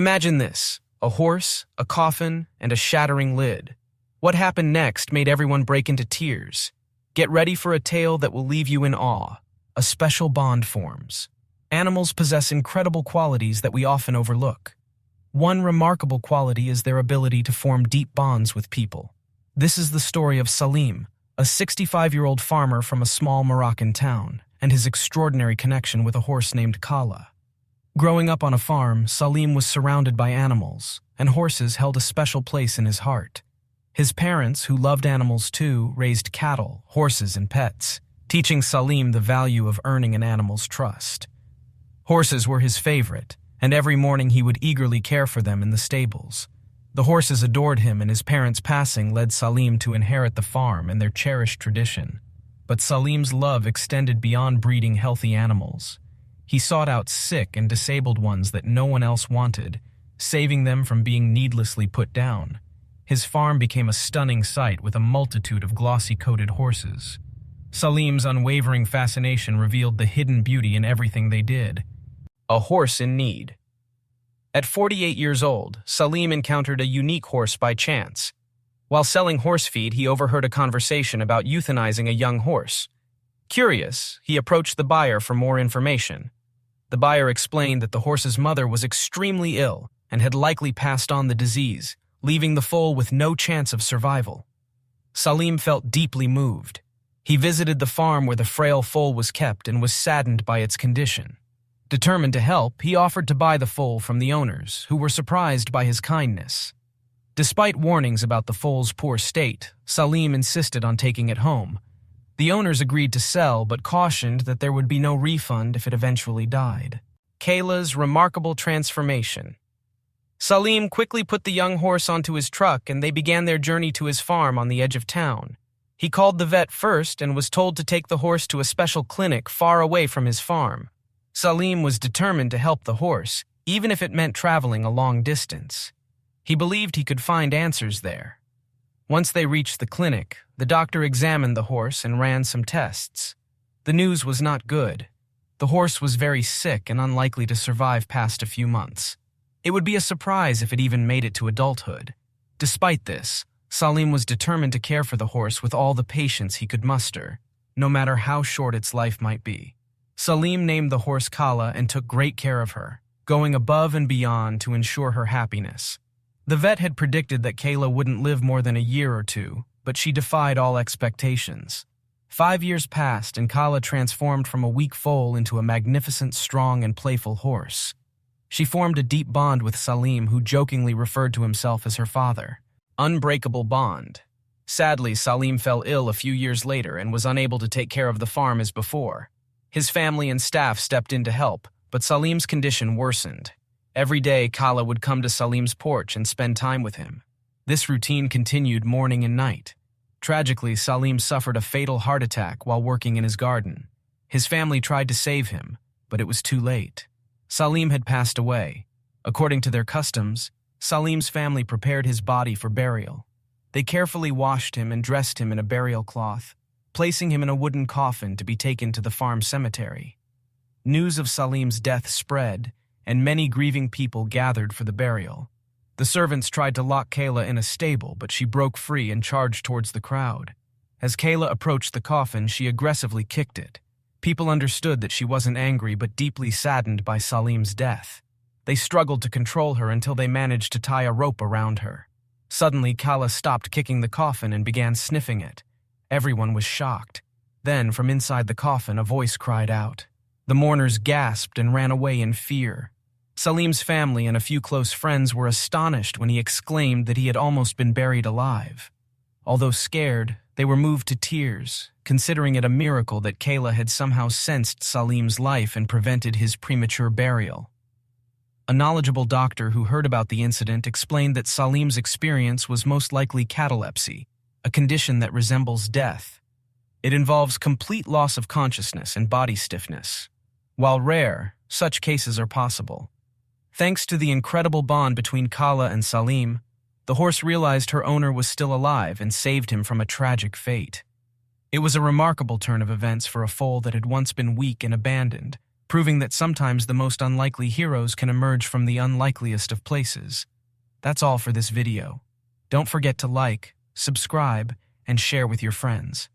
Imagine this: a horse, a coffin, and a shattering lid. What happened next made everyone break into tears. Get ready for a tale that will leave you in awe. A special bond forms. Animals possess incredible qualities that we often overlook. One remarkable quality is their ability to form deep bonds with people. This is the story of Salim, a 65-year-old farmer from a small Moroccan town, and his extraordinary connection with a horse named Kala. Growing up on a farm, Salim was surrounded by animals, and horses held a special place in his heart. His parents, who loved animals too, raised cattle, horses, and pets, teaching Salim the value of earning an animal's trust. Horses were his favorite, and every morning he would eagerly care for them in the stables. The horses adored him, and his parents' passing led Salim to inherit the farm and their cherished tradition. But Salim's love extended beyond breeding healthy animals. He sought out sick and disabled ones that no one else wanted, saving them from being needlessly put down. His farm became a stunning sight with a multitude of glossy-coated horses. Salim's unwavering fascination revealed the hidden beauty in everything they did. A horse in need. At 48 years old, Salim encountered a unique horse by chance. While selling horse feed, he overheard a conversation about euthanizing a young horse. Curious, he approached the buyer for more information. The buyer explained that the horse's mother was extremely ill and had likely passed on the disease, leaving the foal with no chance of survival. Salim felt deeply moved. He visited the farm where the frail foal was kept and was saddened by its condition. Determined to help, he offered to buy the foal from the owners, who were surprised by his kindness. Despite warnings about the foal's poor state, Salim insisted on taking it home. The owners agreed to sell, but cautioned that there would be no refund if it eventually died. Kayla's remarkable transformation. Salim quickly put the young horse onto his truck, and they began their journey to his farm on the edge of town. He called the vet first and was told to take the horse to a special clinic far away from his farm. Salim was determined to help the horse, even if it meant traveling a long distance. He believed he could find answers there. Once they reached the clinic, the doctor examined the horse and ran some tests. The news was not good. The horse was very sick and unlikely to survive past a few months. It would be a surprise if it even made it to adulthood. Despite this, Salim was determined to care for the horse with all the patience he could muster, no matter how short its life might be. Salim named the horse Kala and took great care of her, going above and beyond to ensure her happiness. The vet had predicted that Kayla wouldn't live more than a year or two, but she defied all expectations. 5 years passed, and Kala transformed from a weak foal into a magnificent, strong, and playful horse. She formed a deep bond with Salim, who jokingly referred to himself as her father. Unbreakable bond. Sadly, Salim fell ill a few years later and was unable to take care of the farm as before. His family and staff stepped in to help, but Salim's condition worsened. Every day, Kala would come to Salim's porch and spend time with him. This routine continued morning and night. Tragically, Salim suffered a fatal heart attack while working in his garden. His family tried to save him, but it was too late. Salim had passed away. According to their customs, Salim's family prepared his body for burial. They carefully washed him and dressed him in a burial cloth, placing him in a wooden coffin to be taken to the farm cemetery. News of Salim's death spread, and many grieving people gathered for the burial. The servants tried to lock Kayla in a stable, but she broke free and charged towards the crowd. As Kayla approached the coffin, she aggressively kicked it. People understood that she wasn't angry but deeply saddened by Salim's death. They struggled to control her until they managed to tie a rope around her. Suddenly, Kayla stopped kicking the coffin and began sniffing it. Everyone was shocked. Then, from inside the coffin, a voice cried out. The mourners gasped and ran away in fear. Salim's family and a few close friends were astonished when he exclaimed that he had almost been buried alive. Although scared, they were moved to tears, considering it a miracle that Kayla had somehow sensed Salim's life and prevented his premature burial. A knowledgeable doctor who heard about the incident explained that Salim's experience was most likely catalepsy, a condition that resembles death. It involves complete loss of consciousness and body stiffness. While rare, such cases are possible. Thanks to the incredible bond between Kala and Salim, the horse realized her owner was still alive and saved him from a tragic fate. It was a remarkable turn of events for a foal that had once been weak and abandoned, proving that sometimes the most unlikely heroes can emerge from the unlikeliest of places. That's all for this video. Don't forget to like, subscribe, and share with your friends.